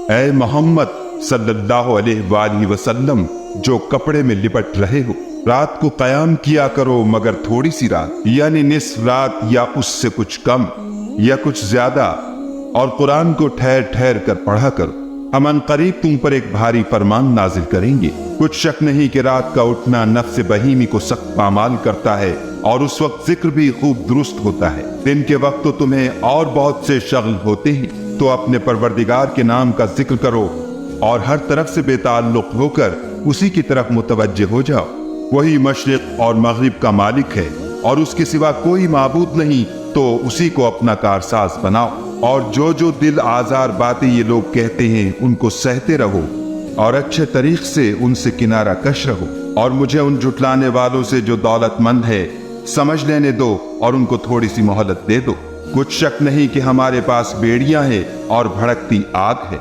اے محمد صلی اللہ علیہ وآلہ وسلم، جو کپڑے میں لپٹ رہے ہو، رات کو قیام کیا کرو مگر تھوڑی سی رات، یعنی نصف رات یا اس سے کچھ کم یا کچھ زیادہ، اور قرآن کو ٹھہر ٹھہر کر پڑھا کرو۔ ہم ان قریب تم پر ایک بھاری فرمان نازل کریں گے۔ کچھ شک نہیں کہ رات کا اٹھنا نفس بہیمی کو سخت پامال کرتا ہے، اور اس وقت ذکر بھی خوب درست ہوتا ہے۔ دن کے وقت تو تمہیں اور بہت سے شغل ہوتے ہیں، تو اپنے پروردگار کے نام کا ذکر کرو اور ہر طرف سے بے تعلق ہو کر اسی کی طرف متوجہ ہو جاؤ۔ وہی مشرق اور مغرب کا مالک ہے، اور اس کے سوا کوئی معبود نہیں، تو اسی کو اپنا کارساز بناؤ۔ اور جو دل آزار باتیں یہ لوگ کہتے ہیں ان کو سہتے رہو، اور اچھے طریق سے ان سے کنارہ کش رہو، اور مجھے ان جھٹلانے والوں سے جو دولت مند ہے سمجھ لینے دو، اور ان کو تھوڑی سی مہلت دے دو۔ کچھ شک نہیں کہ ہمارے پاس بیڑیاں ہیں اور بھڑکتی آگ ہے۔